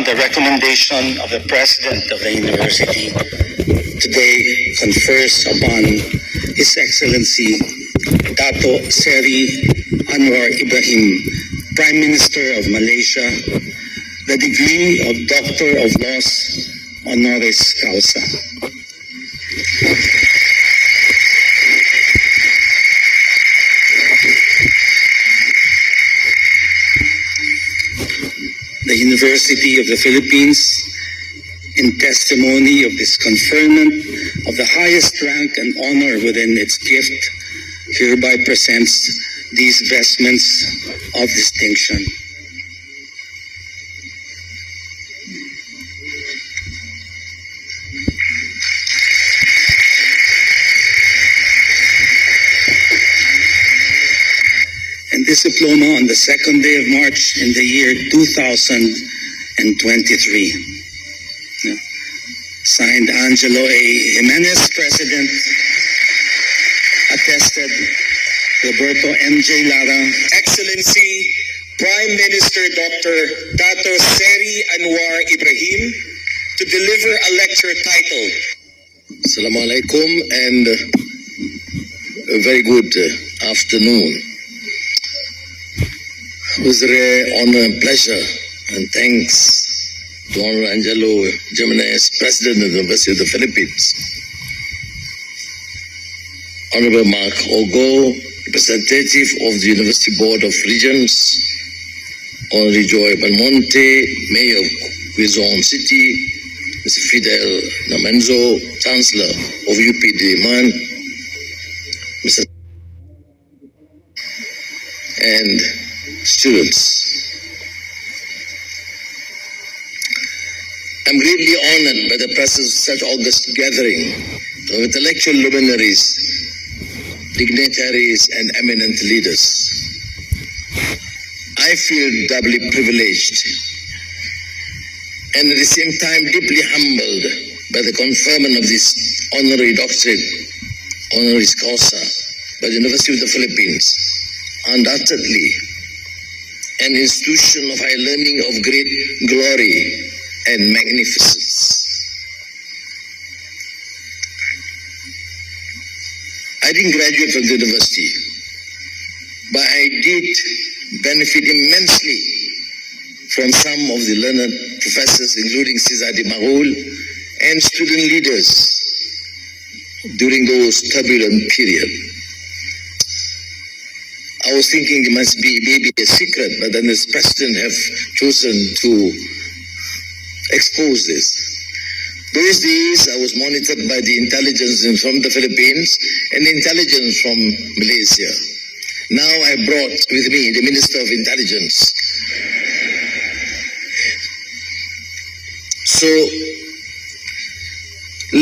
upon the recommendation of the President of the University, today confers upon His Excellency Dato Seri Anwar Ibrahim, Prime Minister of Malaysia, the degree of Doctor of Laws honoris causa. The University of the Philippines, in testimony of this conferment of the highest rank and honor within its gift, hereby presents these vestments of distinction. And this diploma on the second day of March in the year 2023. Signed, Angelo A. Jimenez, President. Attested, Roberto M.J. Lara. Excellency, Prime Minister Dr. Dato Seri Anwar Ibrahim, to deliver a lecture titled Assalamu alaikum and a very good afternoon. It was a honor and pleasure and thanks to Honorable Angelo Jimenez, President of the University of the Philippines. Honorable Mark Ogo, representative of the University Board of Regents, Honorable Joy Belmonte, Mayor of Quezon City, Mr. Fidel Namenzo, Chancellor of UP Diliman, Mr. and students. I'm greatly honored by the presence of such august gathering of intellectual luminaries, dignitaries, and eminent leaders. I feel doubly privileged and at the same time deeply humbled by the conferment of this honorary doctorate, honoris causa, by the University of the Philippines, undoubtedly an institution of high learning of great glory and magnificence. I didn't graduate from the university, but I did benefit immensely from some of the learned professors, including Cesar de Mahul, and student leaders during those turbulent periods. I was thinking it must be maybe a secret, but then this president have chosen to expose this. Those days I was monitored by the intelligence from the Philippines and intelligence from Malaysia. Now I brought with me the Minister of Intelligence. So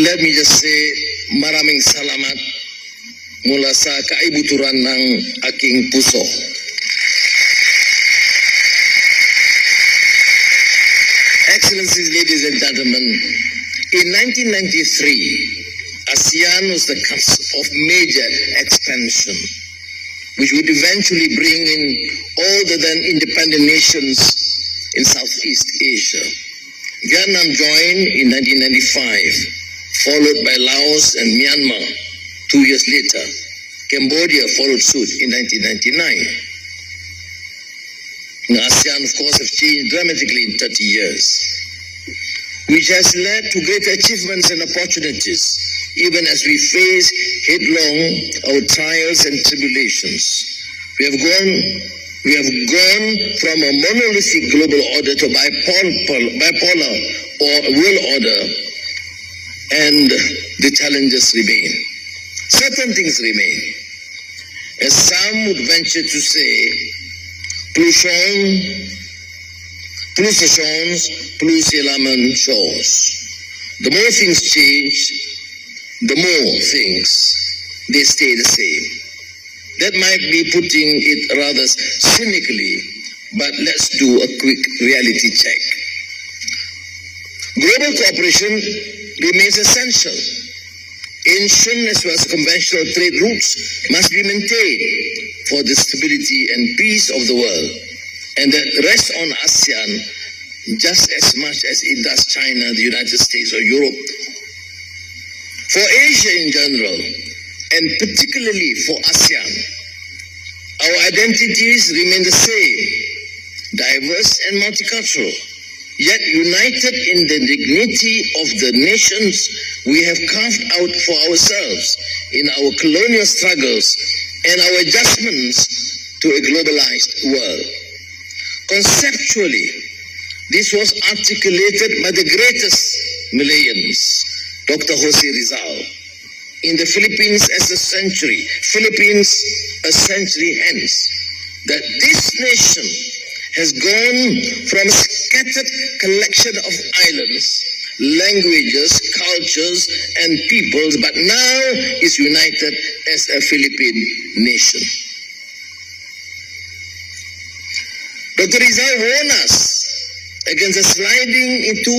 let me just say maraming salamat mula sa kaibuturan ng aking puso. Excellencies, ladies and gentlemen, in 1993, ASEAN was the cusp of major expansion, which would eventually bring in all the then independent nations in Southeast Asia. Vietnam joined in 1995, followed by Laos and Myanmar 2 years later. Cambodia followed suit in 1999. Now, ASEAN, of course, have changed dramatically in 30 years, which has led to great achievements and opportunities, even as we face headlong our trials and tribulations. We have gone from a monolithic global order to bipolar or world order, and the challenges remain. Certain things remain. As some would venture to say, plus change, plus element shows. The more things change, the more things they stay the same. That might be putting it rather cynically, but let's do a quick reality check. Global cooperation remains essential. Ancient as well as conventional trade routes must be maintained for the stability and peace of the world, and that rests on ASEAN just as much as it does China, the United States, or Europe. For Asia in general, and particularly for ASEAN, our identities remain the same, diverse and multicultural, yet united in the dignity of the nations we have carved out for ourselves in our colonial struggles and our adjustments to a globalized world. Conceptually, this was articulated by the greatest Malayans, Dr. Jose Rizal, in the Philippines as a century hence, that this nation has gone from a scattered collection of islands, languages, cultures, and peoples, but now is united as a Philippine nation. Dr. Rizal warned us against the sliding into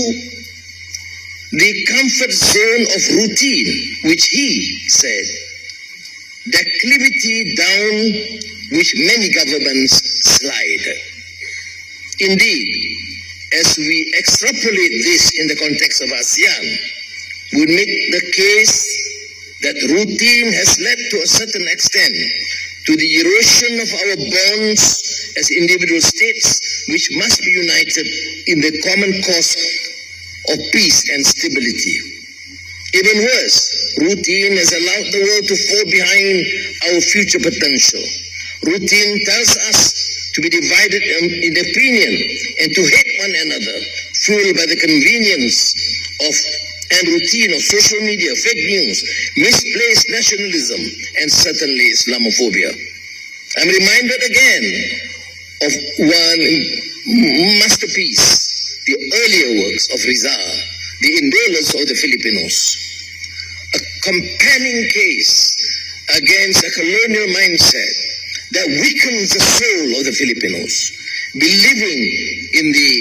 the comfort zone of routine, which he said, declivity down which many governments slide. Indeed, as we extrapolate this in the context of ASEAN, we make the case that routine has led to a certain extent to the erosion of our bonds as individual states, which must be united in the common cause of peace and stability. Even worse, routine has allowed the world to fall behind our future potential. Routine tells us to be divided in opinion and to hate one another, fueled by the convenience of and routine of social media, fake news, misplaced nationalism, and certainly Islamophobia. I'm reminded again of one masterpiece, the earlier works of Rizal, The Indolence of the Filipinos, a compelling case against a colonial mindset that weakens the soul of the Filipinos, believing in the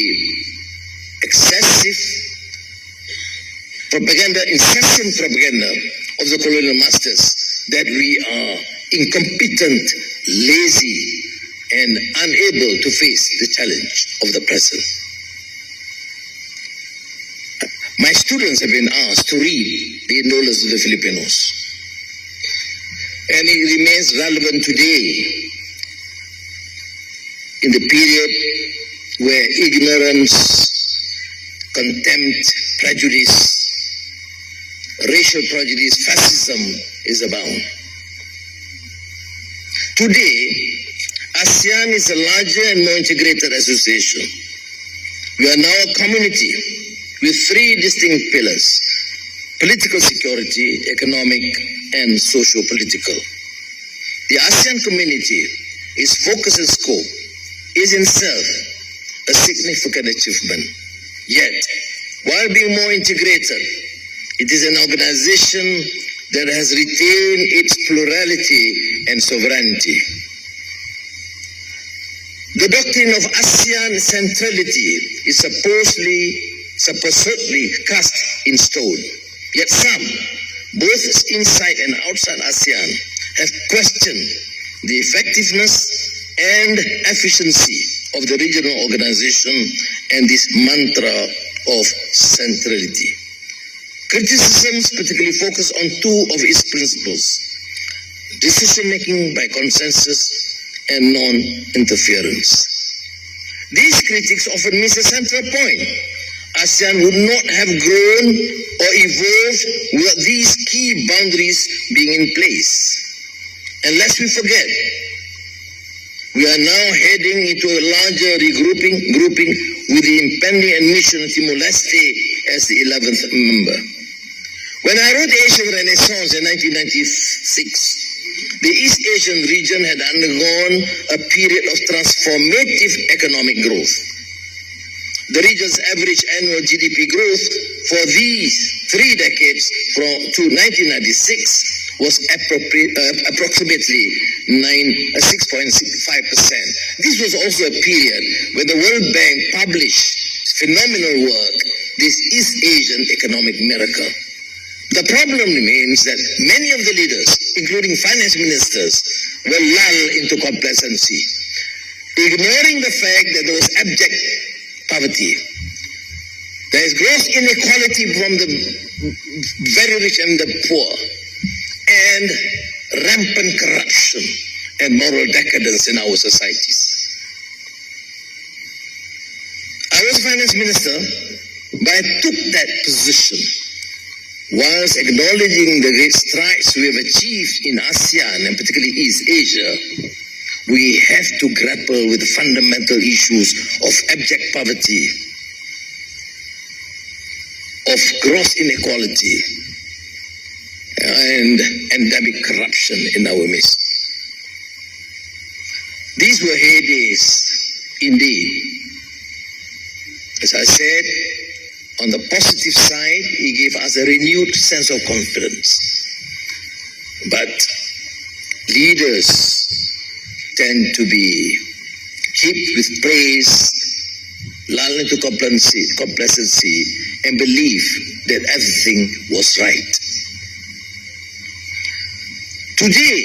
incessant propaganda of the colonial masters that we are incompetent, lazy, and unable to face the challenge of the present. My students have been asked to read The Indolence of the Filipinos, and it remains relevant today in the period where ignorance, contempt, prejudice, racial prejudice, fascism is abound. Today, ASEAN is a larger and more integrated association. We are now a community with three distinct pillars: political security, economic, and socio-political. The ASEAN community, its focus and scope, is in itself a significant achievement. Yet, while being more integrated, it is an organization that has retained its plurality and sovereignty. The doctrine of ASEAN centrality is supposedly cast in stone. Yet some, both inside and outside ASEAN, have questioned the effectiveness and efficiency of the regional organization and this mantra of centrality. Criticisms particularly focus on two of its principles: decision-making by consensus and non-interference. These critics often miss a central point. ASEAN would not have grown or evolved without these key boundaries being in place. And lest we forget, we are now heading into a larger grouping with the impending admission of Timor-Leste as the 11th member. When I wrote the Asian Renaissance in 1996, the East Asian region had undergone a period of transformative economic growth. The region's average annual GDP growth for these 3 decades to 1996 was approximately 6.5%. This was also a period when the World Bank published phenomenal work, this East Asian Economic Miracle. The problem remains that many of the leaders, including finance ministers, were lulled into complacency, ignoring the fact that there was abject poverty, There is gross inequality from the very rich and the poor, and rampant corruption and moral decadence in our societies. I was finance minister, but I took that position whilst acknowledging the great strides we have achieved in ASEAN and particularly East Asia. We have to grapple with the fundamental issues of abject poverty, of gross inequality, and endemic corruption in our midst. These were heydays indeed. As I said, on the positive side, he gave us a renewed sense of confidence. But leaders tend to be heaped with praise, lulled into complacency, and believe that everything was right. Today,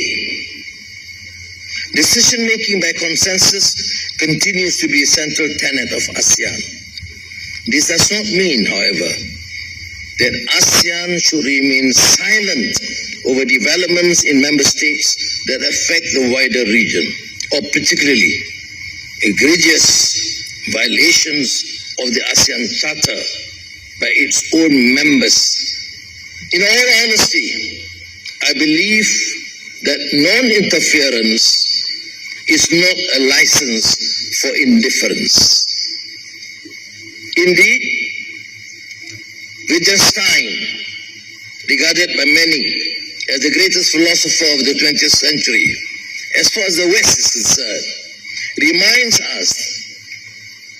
decision-making by consensus continues to be a central tenet of ASEAN. This does not mean, however, that ASEAN should remain silent over developments in member states that affect the wider region, or particularly egregious violations of the ASEAN Charter by its own members. In all honesty, I believe that non-interference is not a license for indifference. Indeed, Wittgenstein, regarded by many as the greatest philosopher of the 20th century, as far as the West is concerned, reminds us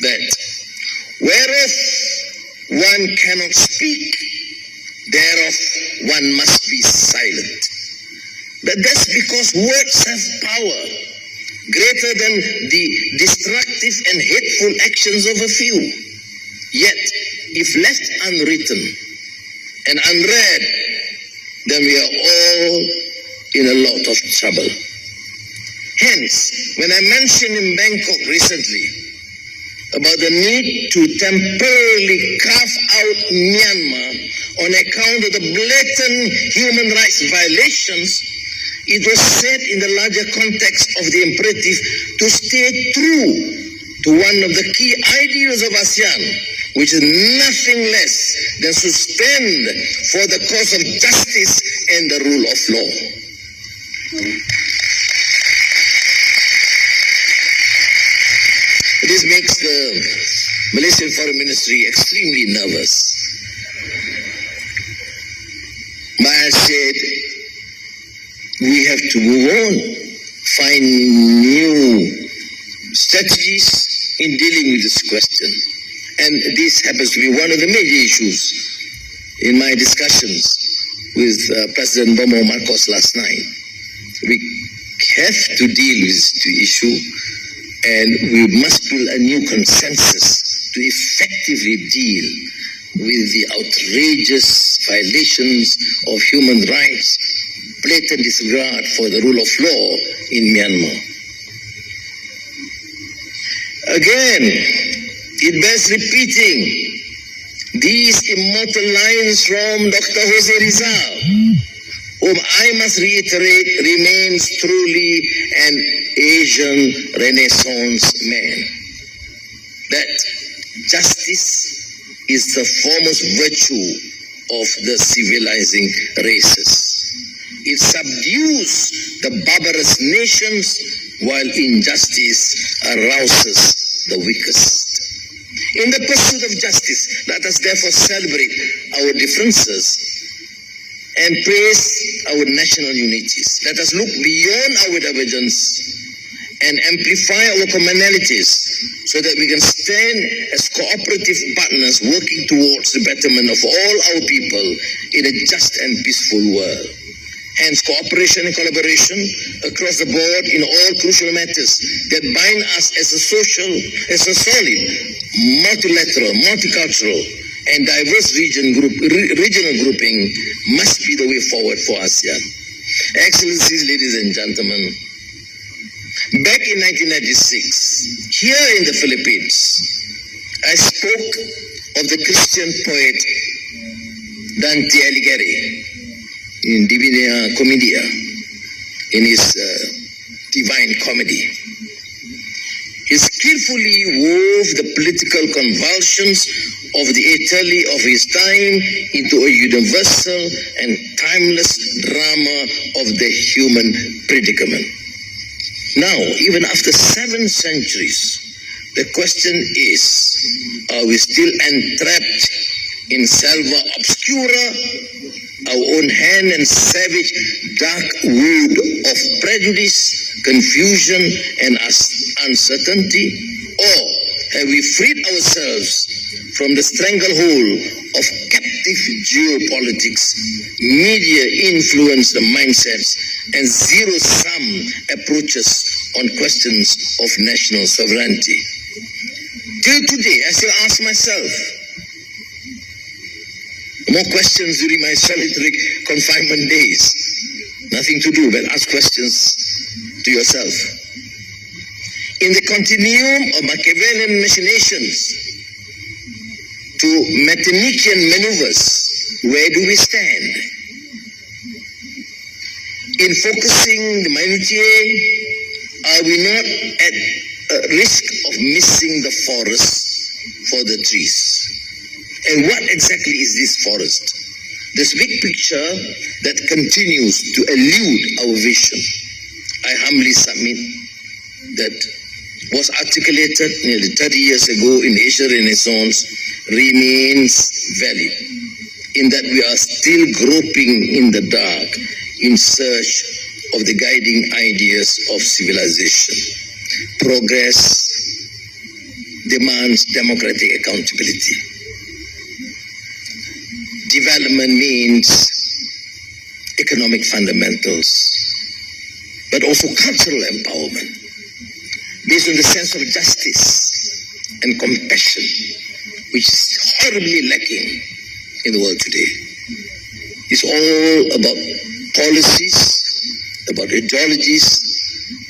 that whereof one cannot speak, thereof one must be silent. But that's because words have power greater than the destructive and hateful actions of a few. Yet, if left unwritten and unread, then we are all in a lot of trouble. Hence, when I mentioned in Bangkok recently about the need to temporarily carve out Myanmar on account of the blatant human rights violations, it was said in the larger context of the imperative to stay true to one of the key ideals of ASEAN, which is nothing less than to stand for the cause of justice and the rule of law. This makes the Malaysian Foreign Ministry extremely nervous. Maya said, we have to move on, find new strategies in dealing with this question. And this happens to be one of the major issues in my discussions with President Bomo Marcos last night. We have to deal with this issue, and we must build a new consensus to effectively deal with the outrageous violations of human rights, blatant disregard for the rule of law in Myanmar. Again, it bears repeating these immortal lines from Dr. Jose Rizal, whom I must reiterate remains truly an Asian Renaissance man. That justice is the foremost virtue of the civilizing races. It subdues the barbarous nations, while injustice arouses the weakest. In the pursuit of justice, let us therefore celebrate our differences and praise our national unities. Let us look beyond our divergence and amplify our commonalities so that we can stand as cooperative partners working towards the betterment of all our people in a just and peaceful world. Hence, cooperation and collaboration across the board in all crucial matters that bind us as a solid, multilateral, multicultural, and diverse regional grouping must be the way forward for ASEAN. Excellencies, ladies and gentlemen, back in 1996, here in the Philippines, I spoke of the Christian poet Dante Alighieri in Divina Commedia, in his Divine Comedy. He skillfully wove the political convulsions of the Italy of his time into a universal and timeless drama of the human predicament. Now, even after 7 centuries, the question is, are we still entrapped in selva obscura, our own hand and savage dark wood of prejudice, confusion, and uncertainty? Or have we freed ourselves from the stranglehold of captive geopolitics, media-influenced mindsets, and zero-sum approaches on questions of national sovereignty? Till today, I still ask myself more questions during my solitary confinement days. Nothing to do but ask questions to yourself. In the continuum of Machiavellian machinations to Metternician maneuvers, where do we stand? In focusing the minutiae, are we not at a risk of missing the forest for the trees? And what exactly is this forest? This big picture that continues to elude our vision. I humbly submit that was articulated nearly 30 years ago in Asian Renaissance remains valid, in that we are still groping in the dark in search of the guiding ideas of civilization. Progress demands democratic accountability. Development means economic fundamentals, but also cultural empowerment, based on the sense of justice and compassion, which is horribly lacking in the world today. It's all about policies, about ideologies,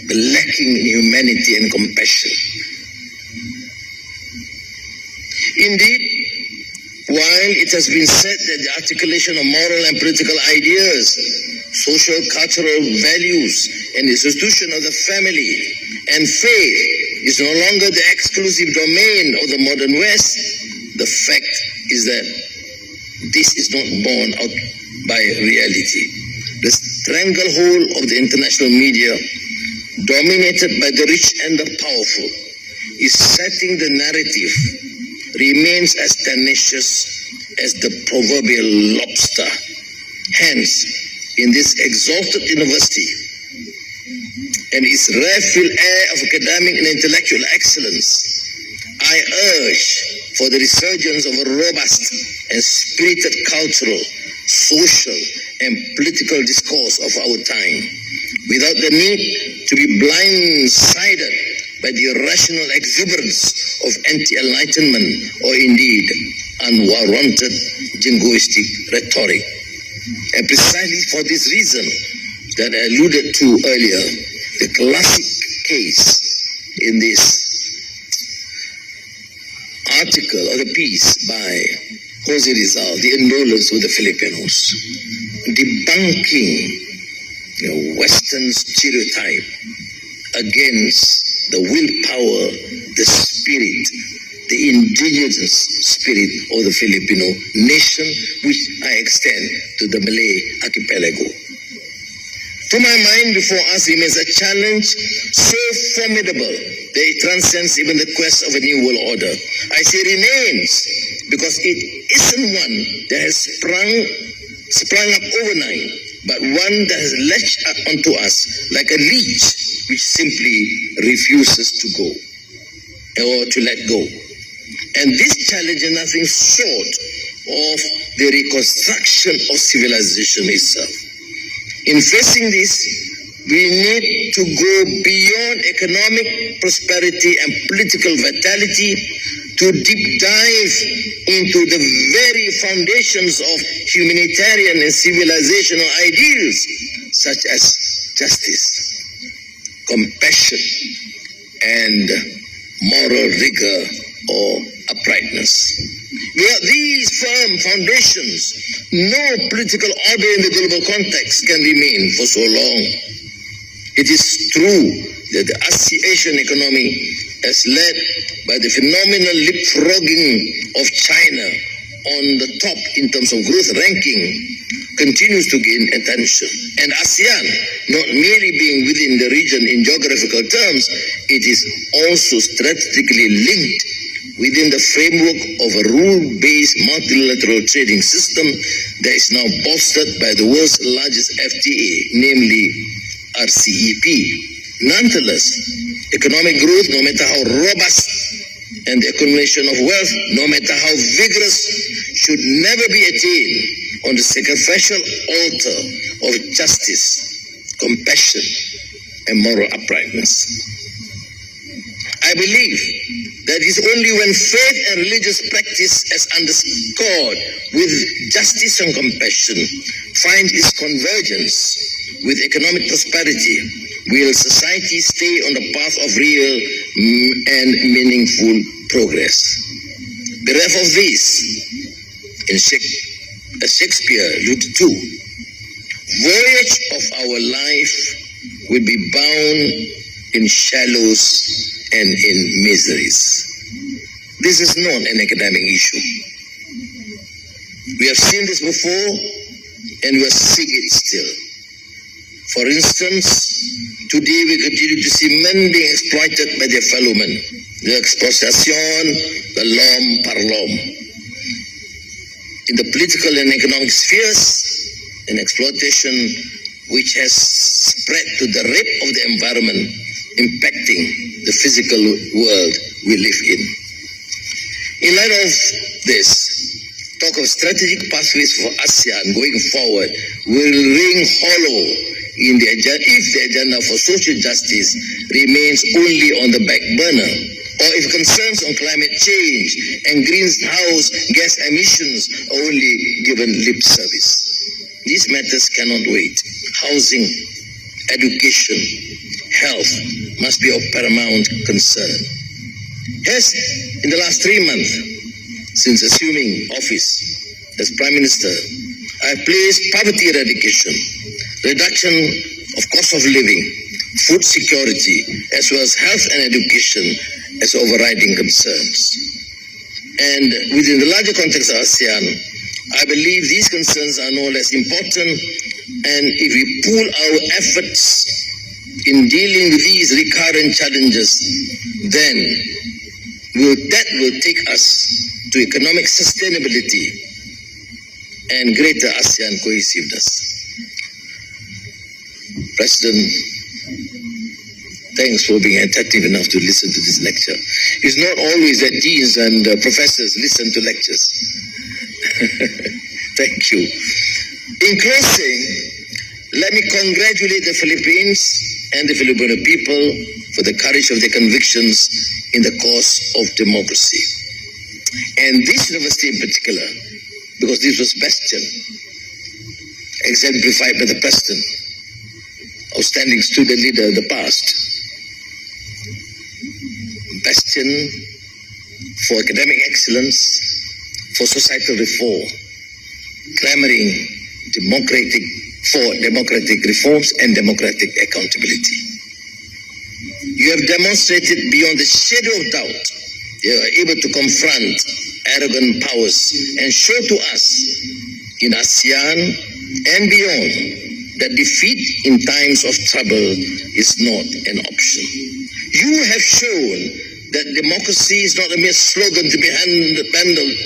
but lacking in humanity and compassion. Indeed, while it has been said that the articulation of moral and political ideas, social cultural values, and institution of the family and faith is no longer the exclusive domain of the modern West, the fact is that this is not borne out by reality. The stranglehold of the international media, dominated by the rich and the powerful, is setting the narrative, remains as tenacious as the proverbial lobster. Hence, in this exalted university and its rare-filled air of academic and intellectual excellence, I urge for the resurgence of a robust and spirited cultural, social, and political discourse of our time, without the need to be blindsided by the irrational exuberance of anti-enlightenment or indeed unwarranted jingoistic rhetoric. And precisely for this reason that I alluded to earlier, the classic case in this article or the piece by Jose Rizal, The Indolence of the Filipinos, debunking Western stereotype against the willpower, the spirit, the indigenous spirit of the Filipino nation, which I extend to the Malay archipelago. To my mind, before us remains a challenge so formidable that it transcends even the quest of a new world order. I say remains because it isn't one that has sprung up overnight, but one that has latched onto us like a leech which simply refuses to go or to let go. And this challenge is nothing short of the reconstruction of civilization itself. In facing this, we need to go beyond economic prosperity and political vitality to deep dive into the very foundations of humanitarian and civilizational ideals such as justice, compassion, and moral rigor or uprightness. Without these firm foundations, no political order in the global context can remain for so long. It is true that the Asian economy, as led by the phenomenal leapfrogging of China on the top in terms of growth ranking, continues to gain attention. And ASEAN, not merely being within the region in geographical terms, it is also strategically linked within the framework of a rule-based multilateral trading system that is now bolstered by the world's largest FTA, namely RCEP. Nonetheless, economic growth, no matter how robust, and the accumulation of wealth, no matter how vigorous, should never be attained on the sacrificial altar of justice, compassion, and moral uprightness. I believe that it is only when faith and religious practice, as underscored with justice and compassion, find its convergence with economic prosperity, will society stay on the path of real and meaningful progress. Bereft of this, as Shakespeare alluded to, voyage of our life will be bound in shallows and in miseries. This is not an academic issue. We have seen this before, and we are seeing it still. For instance, today we continue to see men being exploited by their fellow men. The exploitation, the l'homme par l'homme. In the political and economic spheres, an exploitation which has spread to the rape of the environment, impacting the physical world we live in. In light of this, talk of strategic pathways for ASEAN going forward will ring hollow in the agenda if the agenda for social justice remains only on the back burner, or if concerns on climate change and greenhouse gas emissions are only given lip service. These matters cannot wait. Housing, education, health must be of paramount concern. As in the last 3 months since assuming office as Prime Minister, I have placed poverty eradication, reduction of cost of living, food security, as well as health and education as overriding concerns. And within the larger context of ASEAN, I believe these concerns are no less important, and if we pool our efforts in dealing with these recurrent challenges, then that will take us to economic sustainability and greater ASEAN cohesiveness. President, thanks for being attentive enough to listen to this lecture. It's not always that deans and professors listen to lectures. Thank you. In closing, let me congratulate the Philippines and the Filipino people for the courage of their convictions in the cause of democracy. And this university in particular, because this was bastion, exemplified by the president, outstanding student leader of the past, bastion for academic excellence, for societal reform, clamoring for democratic reforms and democratic accountability. You have demonstrated beyond the shadow of doubt you are able to confront arrogant powers and show to us in ASEAN and beyond that defeat in times of trouble is not an option. You have shown that democracy is not a mere slogan to be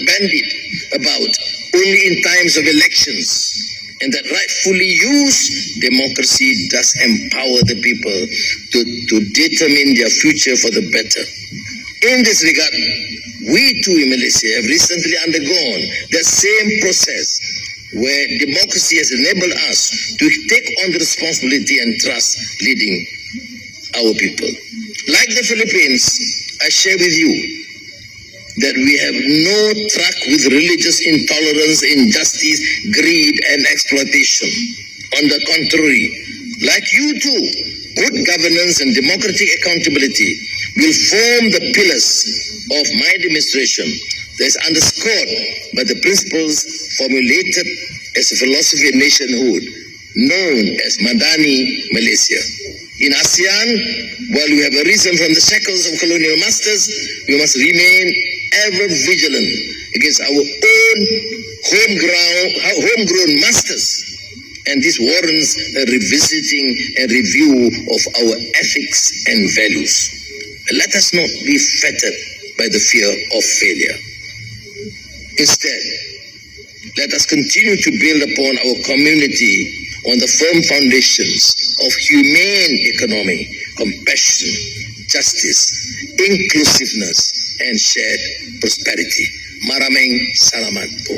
bandied about only in times of elections, and that rightfully used, democracy does empower the people to determine their future for the better. In this regard, we too in Malaysia have recently undergone that same process where democracy has enabled us to take on the responsibility and trust leading our people. Like the Philippines, I share with you that we have no track with religious intolerance, injustice, greed, and exploitation. On the contrary, like you too, good governance and democratic accountability will form the pillars of my administration that is underscored by the principles formulated as a philosophy of nationhood known as Madani Malaysia. In ASEAN, while we have arisen from the shackles of colonial masters, we must remain ever vigilant against our own homegrown masters. And this warrants a revisiting and review of our ethics and values. Let us not be fettered by the fear of failure. Instead, let us continue to build upon our community on the firm foundations of humane economy, compassion, justice, inclusiveness, and shared prosperity. Maraming salamat po.